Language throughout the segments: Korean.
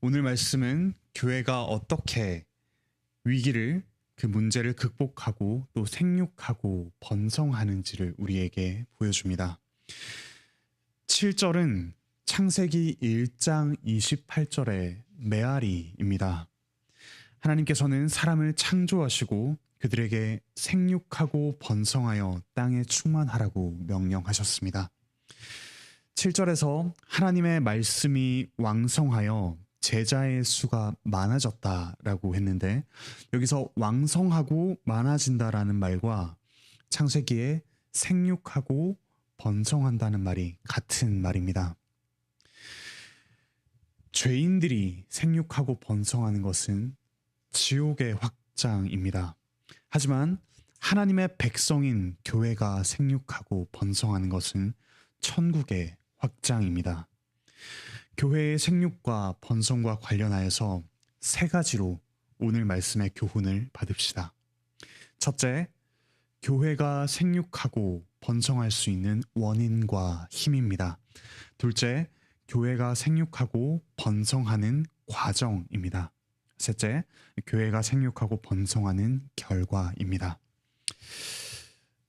오늘 말씀은 교회가 어떻게 위기를 그 문제를 극복하고 또 생육하고 번성하는지를 우리에게 보여줍니다. 7절은 창세기 1장 28절의 메아리입니다. 하나님께서는 사람을 창조하시고 그들에게 생육하고 번성하여 땅에 충만하라고 명령하셨습니다. 7절에서 하나님의 말씀이 왕성하여 제자의 수가 많아졌다라고 했는데, 여기서 왕성하고 많아진다라는 말과 창세기에 생육하고 번성한다는 말이 같은 말입니다. 죄인들이 생육하고 번성하는 것은 지옥의 확장입니다. 하지만 하나님의 백성인 교회가 생육하고 번성하는 것은 천국의 확장입니다. 교회의 생육과 번성과 관련하여서 세 가지로 오늘 말씀의 교훈을 받읍시다. 첫째, 교회가 생육하고 번성할 수 있는 원인과 힘입니다. 둘째, 교회가 생육하고 번성하는 과정입니다. 셋째, 교회가 생육하고 번성하는 결과입니다.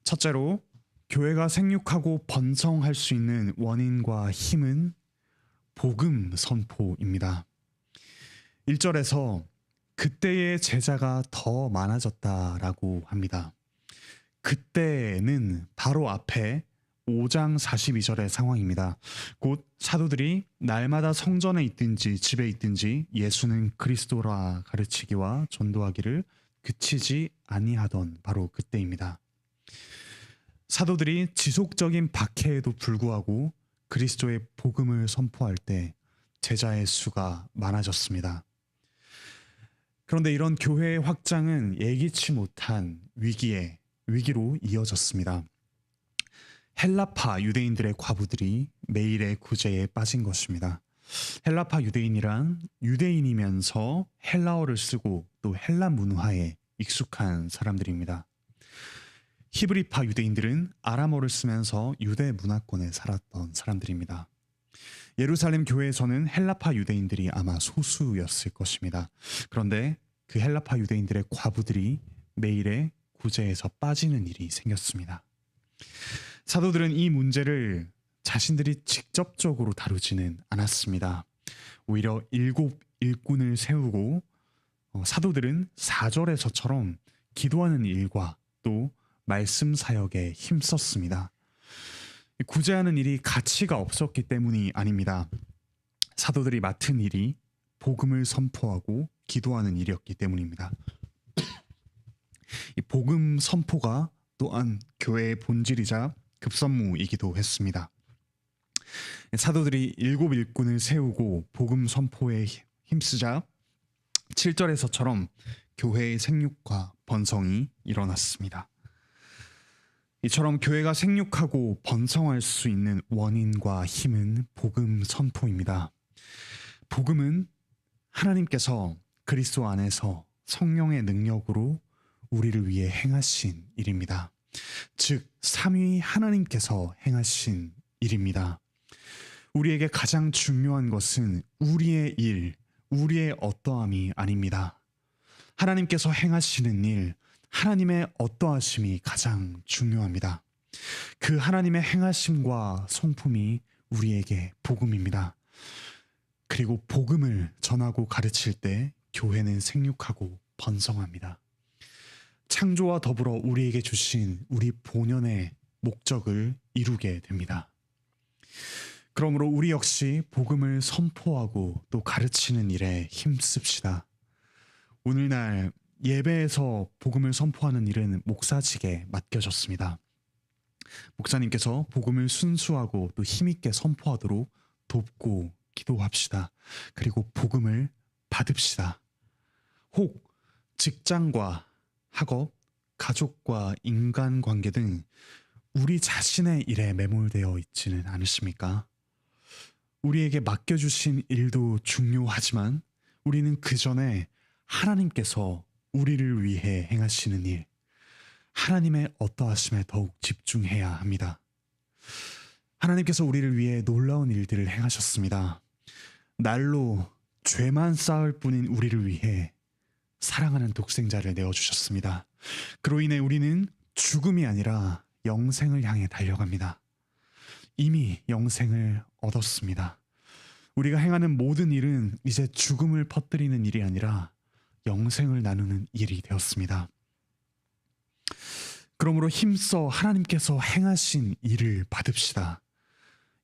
첫째로, 교회가 생육하고 번성할 수 있는 원인과 힘은 복음 선포입니다. 1절에서 그때의 제자가 더 많아졌다라고 합니다. 그때는 바로 앞에 5장 42절의 상황입니다. 곧 사도들이 날마다 성전에 있든지 집에 있든지 예수는 그리스도라 가르치기와 전도하기를 그치지 아니하던 바로 그때입니다. 사도들이 지속적인 박해에도 불구하고 그리스도의 복음을 선포할 때 제자의 수가 많아졌습니다. 그런데 이런 교회의 확장은 예기치 못한 위기로 이어졌습니다. 헬라파 유대인들의 과부들이 매일의 구제에 빠진 것입니다. 헬라파 유대인이란 유대인이면서 헬라어를 쓰고 또 헬라 문화에 익숙한 사람들입니다. 히브리파 유대인들은 아람어를 쓰면서 유대 문화권에 살았던 사람들입니다. 예루살렘 교회에서는 헬라파 유대인들이 아마 소수였을 것입니다. 그런데 그 헬라파 유대인들의 과부들이 매일의 구제에서 빠지는 일이 생겼습니다. 사도들은 이 문제를 자신들이 직접적으로 다루지는 않았습니다. 오히려 7 일꾼을 세우고 사도들은 4절에서처럼 기도하는 일과 또 말씀 사역에 힘썼습니다. 구제하는 일이 가치가 없었기 때문이 아닙니다. 사도들이 맡은 일이 복음을 선포하고 기도하는 일이었기 때문입니다. 이 복음 선포가 또한 교회의 본질이자 급선무이기도 했습니다. 사도들이 7 일꾼을 세우고 복음 선포에 힘쓰자 7절에서처럼 교회의 생육과 번성이 일어났습니다. 이처럼 교회가 생육하고 번성할 수 있는 원인과 힘은 복음 선포입니다. 복음은 하나님께서 그리스도 안에서 성령의 능력으로 우리를 위해 행하신 일입니다. 즉 삼위 하나님께서 행하신 일입니다. 우리에게 가장 중요한 것은 우리의 일, 우리의 어떠함이 아닙니다. 하나님께서 행하시는 일, 하나님의 어떠하심이 가장 중요합니다. 그 하나님의 행하심과 성품이 우리에게 복음입니다. 그리고 복음을 전하고 가르칠 때 교회는 생육하고 번성합니다. 창조와 더불어 우리에게 주신 우리 본연의 목적을 이루게 됩니다. 그러므로 우리 역시 복음을 선포하고 또 가르치는 일에 힘씁시다. 오늘날 예배에서 복음을 선포하는 일은 목사직에 맡겨졌습니다. 목사님께서 복음을 순수하고 또 힘있게 선포하도록 돕고 기도합시다. 그리고 복음을 받읍시다. 혹 직장과 학업, 가족과 인간관계 등 우리 자신의 일에 매몰되어 있지는 않으십니까? 우리에게 맡겨주신 일도 중요하지만 우리는 그 전에 하나님께서 우리를 위해 행하시는 일, 하나님의 어떠하심에 더욱 집중해야 합니다. 하나님께서 우리를 위해 놀라운 일들을 행하셨습니다. 날로 죄만 쌓을 뿐인 우리를 위해 사랑하는 독생자를 내어주셨습니다. 그로 인해 우리는 죽음이 아니라 영생을 향해 달려갑니다. 이미 영생을 얻었습니다. 우리가 행하는 모든 일은 이제 죽음을 퍼뜨리는 일이 아니라 영생을 나누는 일이 되었습니다. 그러므로 힘써 하나님께서 행하신 일을 받읍시다.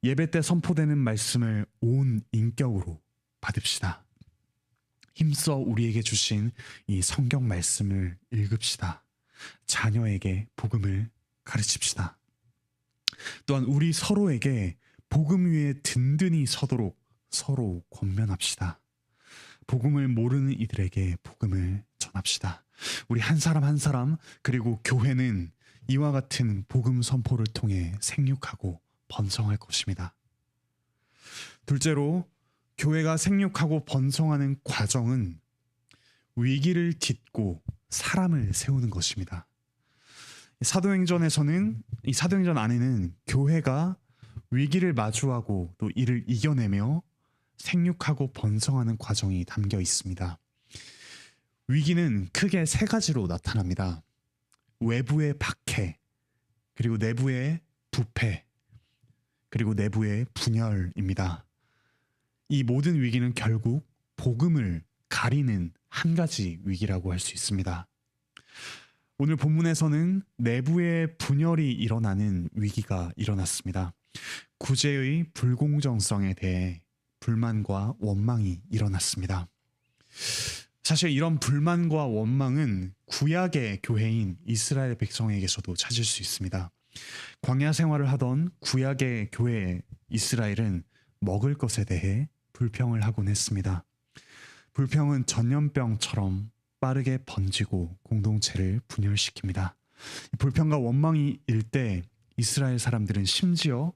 예배 때 선포되는 말씀을 온 인격으로 받읍시다. 힘써 우리에게 주신 이 성경 말씀을 읽읍시다. 자녀에게 복음을 가르칩시다. 또한 우리 서로에게 복음 위에 든든히 서도록 서로 권면합시다. 복음을 모르는 이들에게 복음을 전합시다. 우리 한 사람 한 사람 그리고 교회는 이와 같은 복음 선포를 통해 생육하고 번성할 것입니다. 둘째로 교회가 생육하고 번성하는 과정은 위기를 딛고 사람을 세우는 것입니다. 사도행전에서는 이 사도행전 안에는 교회가 위기를 마주하고 또 이를 이겨내며 생육하고 번성하는 과정이 담겨 있습니다. 위기는 크게 세 가지로 나타납니다. 외부의 박해, 그리고 내부의 부패, 그리고 내부의 분열입니다. 이 모든 위기는 결국 복음을 가리는 한 가지 위기라고 할 수 있습니다. 오늘 본문에서는 내부의 분열이 일어나는 위기가 일어났습니다. 구제의 불공정성에 대해 불만과 원망이 일어났습니다. 사실 이런 불만과 원망은 구약의 교회인 이스라엘 백성에게서도 찾을 수 있습니다. 광야 생활을 하던 구약의 교회 이스라엘은 먹을 것에 대해 불평을 하곤 했습니다. 불평은 전염병처럼 빠르게 번지고 공동체를 분열시킵니다. 불평과 원망이 일 때 이스라엘 사람들은 심지어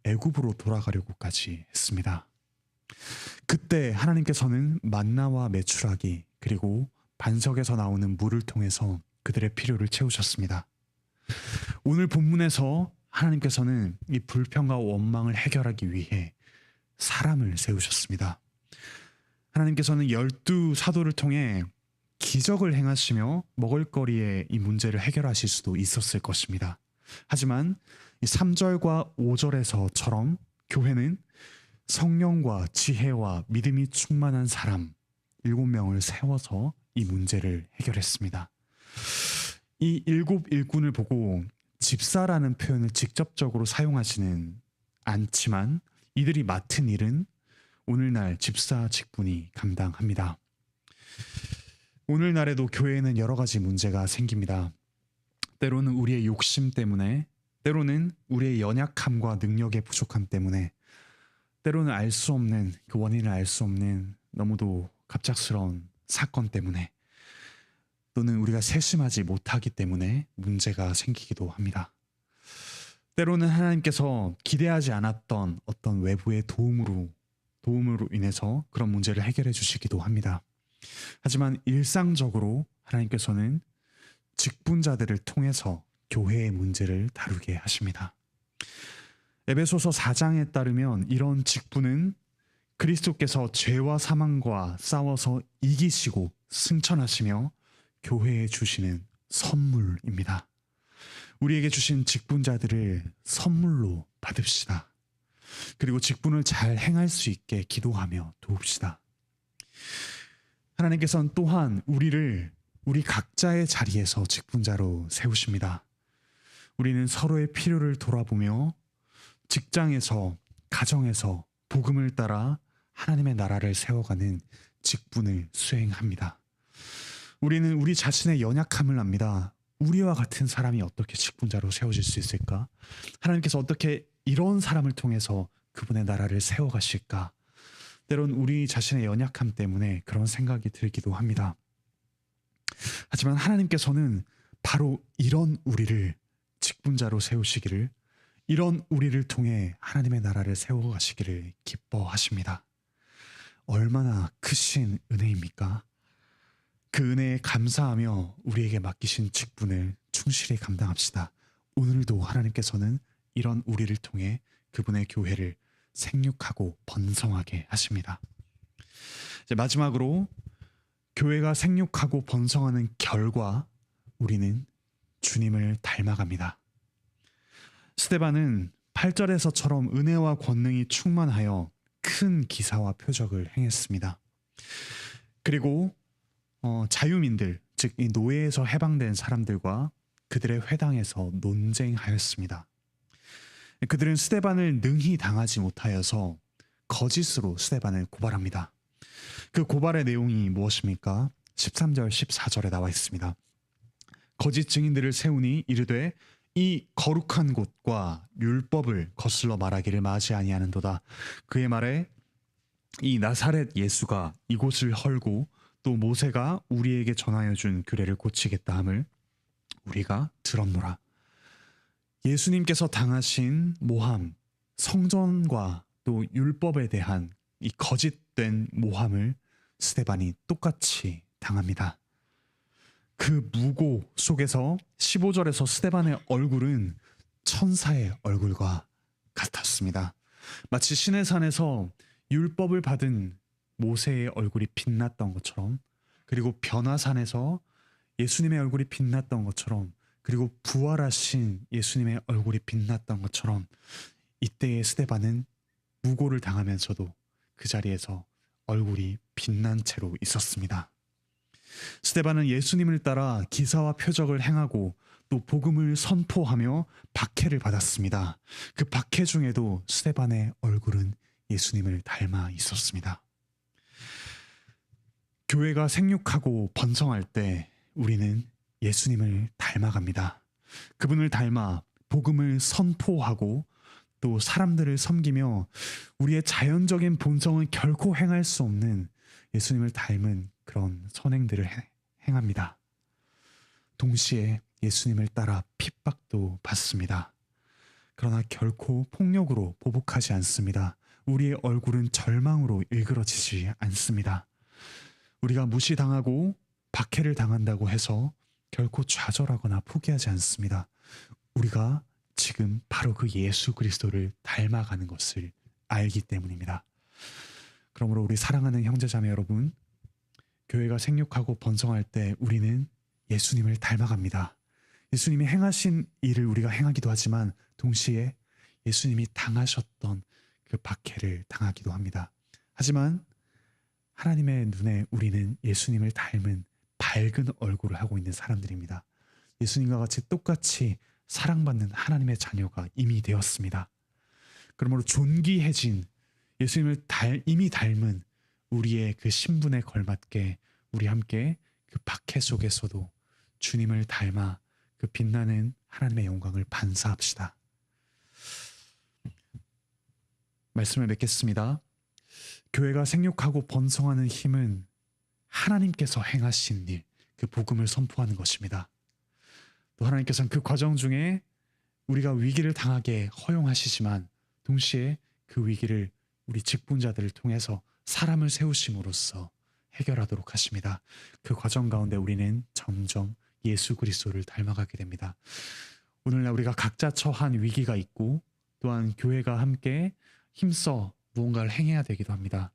애굽으로 돌아가려고까지 했습니다. 그때 하나님께서는 만나와 메추라기 그리고 반석에서 나오는 물을 통해서 그들의 필요를 채우셨습니다. 오늘 본문에서 하나님께서는 이 불평과 원망을 해결하기 위해 사람을 세우셨습니다. 하나님께서는 12 사도를 통해 기적을 행하시며 먹을거리의 이 문제를 해결하실 수도 있었을 것입니다. 하지만 3절과 5절에서처럼 교회는 성령과 지혜와 믿음이 충만한 사람 7명을 세워서 이 문제를 해결했습니다. 이 7 일꾼을 보고 집사라는 표현을 직접적으로 사용하지는 않지만 이들이 맡은 일은 오늘날 집사 직분이 감당합니다. 오늘날에도 교회에는 여러 가지 문제가 생깁니다. 때로는 우리의 욕심 때문에, 때로는 우리의 연약함과 능력의 부족함 때문에, 때로는 알 수 없는 그 원인을 알 수 없는 너무도 갑작스러운 사건 때문에, 또는 우리가 세심하지 못하기 때문에 문제가 생기기도 합니다. 때로는 하나님께서 기대하지 않았던 어떤 외부의 도움으로 인해서 그런 문제를 해결해 주시기도 합니다. 하지만 일상적으로 하나님께서는 직분자들을 통해서 교회의 문제를 다루게 하십니다. 에베소서 4장에 따르면 이런 직분은 그리스도께서 죄와 사망과 싸워서 이기시고 승천하시며 교회에 주시는 선물입니다. 우리에게 주신 직분자들을 선물로 받읍시다. 그리고 직분을 잘 행할 수 있게 기도하며 도웁시다. 하나님께서는 또한 우리를 우리 각자의 자리에서 직분자로 세우십니다. 우리는 서로의 필요를 돌아보며 직장에서, 가정에서 복음을 따라 하나님의 나라를 세워가는 직분을 수행합니다. 우리는 우리 자신의 연약함을 압니다. 우리와 같은 사람이 어떻게 직분자로 세워질 수 있을까? 하나님께서 어떻게 이런 사람을 통해서 그분의 나라를 세워가실까? 때론 우리 자신의 연약함 때문에 그런 생각이 들기도 합니다. 하지만 하나님께서는 바로 이런 우리를 직분자로 세우시기를, 이런 우리를 통해 하나님의 나라를 세워가시기를 기뻐하십니다. 얼마나 크신 은혜입니까? 그 은혜에 감사하며 우리에게 맡기신 직분을 충실히 감당합시다. 오늘도 하나님께서는 이런 우리를 통해 그분의 교회를 생육하고 번성하게 하십니다. 이제 마지막으로 교회가 생육하고 번성하는 결과 우리는 주님을 닮아갑니다. 스데반은 8절에서처럼 은혜와 권능이 충만하여 큰 기사와 표적을 행했습니다. 그리고 자유민들, 즉 이 노예에서 해방된 사람들과 그들의 회당에서 논쟁하였습니다. 그들은 스데반을 능히 당하지 못하여서 거짓으로 스데반을 고발합니다. 그 고발의 내용이 무엇입니까? 13절, 14절에 나와 있습니다. 거짓 증인들을 세우니 이르되 이 거룩한 곳과 율법을 거슬러 말하기를 마지 아니하는도다. 그의 말에 이 나사렛 예수가 이곳을 헐고 또 모세가 우리에게 전하여 준 규례를 고치겠다 함을 우리가 들었노라. 예수님께서 당하신 모함, 성전과 또 율법에 대한 이 거짓된 모함을 스데반이 똑같이 당합니다. 그 무고 속에서 15절에서 스데반의 얼굴은 천사의 얼굴과 같았습니다. 마치 신의 산에서 율법을 받은 모세의 얼굴이 빛났던 것처럼, 그리고 변화산에서 예수님의 얼굴이 빛났던 것처럼, 그리고 부활하신 예수님의 얼굴이 빛났던 것처럼 이때의 스데반은 무고를 당하면서도 그 자리에서 얼굴이 빛난 채로 있었습니다. 스데반은 예수님을 따라 기사와 표적을 행하고 또 복음을 선포하며 박해를 받았습니다. 그 박해 중에도 스데반의 얼굴은 예수님을 닮아 있었습니다. 교회가 생육하고 번성할 때 우리는 예수님을 닮아갑니다. 그분을 닮아 복음을 선포하고 또 사람들을 섬기며 우리의 자연적인 본성은 결코 행할 수 없는 예수님을 닮은 그런 선행들을 행합니다. 동시에 예수님을 따라 핍박도 받습니다. 그러나 결코 폭력으로 보복하지 않습니다. 우리의 얼굴은 절망으로 일그러지지 않습니다. 우리가 무시당하고 박해를 당한다고 해서 결코 좌절하거나 포기하지 않습니다. 우리가 지금 바로 그 예수 그리스도를 닮아가는 것을 알기 때문입니다. 그러므로 우리 사랑하는 형제자매 여러분, 교회가 생육하고 번성할 때 우리는 예수님을 닮아갑니다. 예수님이 행하신 일을 우리가 행하기도 하지만 동시에 예수님이 당하셨던 그 박해를 당하기도 합니다. 하지만 하나님의 눈에 우리는 예수님을 닮은 밝은 얼굴을 하고 있는 사람들입니다. 예수님과 같이 똑같이 사랑받는 하나님의 자녀가 이미 되었습니다. 그러므로 존귀해진 예수님을 이미 닮은 우리의 그 신분에 걸맞게 우리 함께 그 박해 속에서도 주님을 닮아 그 빛나는 하나님의 영광을 반사합시다. 말씀을 맺겠습니다. 교회가 생육하고 번성하는 힘은 하나님께서 행하신 일, 그 복음을 선포하는 것입니다. 또 하나님께서는 그 과정 중에 우리가 위기를 당하게 허용하시지만 동시에 그 위기를 우리 직분자들을 통해서 사람을 세우심으로써 해결하도록 하십니다. 그 과정 가운데 우리는 점점 예수 그리스도를 닮아가게 됩니다. 오늘날 우리가 각자 처한 위기가 있고 또한 교회가 함께 힘써 무언가를 행해야 되기도 합니다.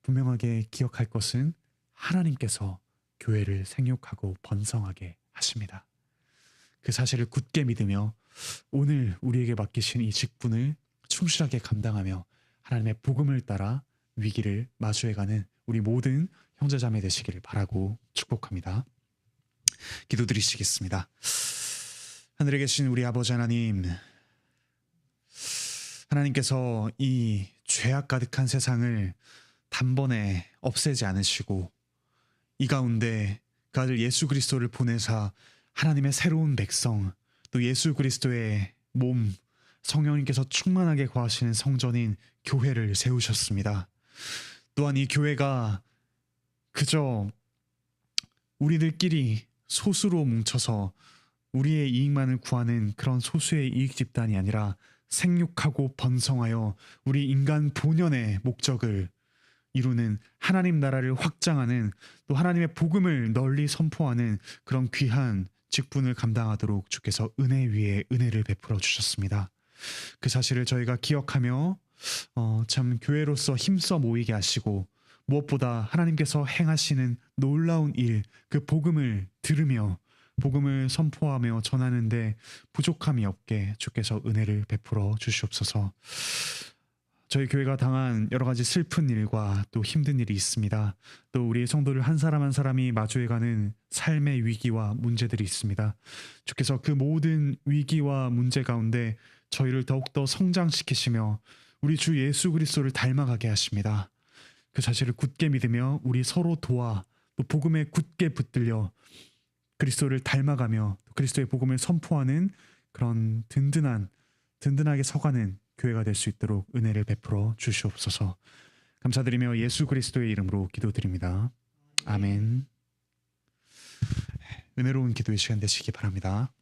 분명하게 기억할 것은 하나님께서 교회를 생육하고 번성하게 하십니다. 그 사실을 굳게 믿으며 오늘 우리에게 맡기신 이 직분을 충실하게 감당하며 하나님의 복음을 따라 위기를 마주해가는 우리 모든 형제자매 되시기를 바라고 축복합니다. 기도드리시겠습니다. 하늘에 계신 우리 아버지 하나님, 하나님께서 이 죄악 가득한 세상을 단번에 없애지 않으시고 이 가운데 그 아들 예수 그리스도를 보내사 하나님의 새로운 백성, 또 예수 그리스도의 몸, 성령님께서 충만하게 거하시는 성전인 교회를 세우셨습니다. 또한 이 교회가 그저 우리들끼리 소수로 뭉쳐서 우리의 이익만을 구하는 그런 소수의 이익 집단이 아니라 생육하고 번성하여 우리 인간 본연의 목적을 이루는 하나님 나라를 확장하는, 또 하나님의 복음을 널리 선포하는 그런 귀한 직분을 감당하도록 주께서 은혜 위에 은혜를 베풀어 주셨습니다. 그 사실을 저희가 기억하며 참 교회로서 힘써 모이게 하시고 무엇보다 하나님께서 행하시는 놀라운 일, 그 복음을 들으며 복음을 선포하며 전하는데 부족함이 없게 주께서 은혜를 베풀어 주시옵소서. 저희 교회가 당한 여러 가지 슬픈 일과 또 힘든 일이 있습니다. 또 우리 성도들 한 사람 한 사람이 마주해가는 삶의 위기와 문제들이 있습니다. 주께서 그 모든 위기와 문제 가운데 저희를 더욱더 성장시키시며 우리 주 예수 그리스도를 닮아가게 하십니다. 그 사실을 굳게 믿으며 우리 서로 도와 또 복음에 굳게 붙들려 그리스도를 닮아가며 그리스도의 복음을 선포하는 그런 든든하게 서가는 교회가 될 수 있도록 은혜를 베풀어 주시옵소서. 감사드리며 예수 그리스도의 이름으로 기도드립니다. 아멘. 은혜로운 기도의 시간 되시기 바랍니다.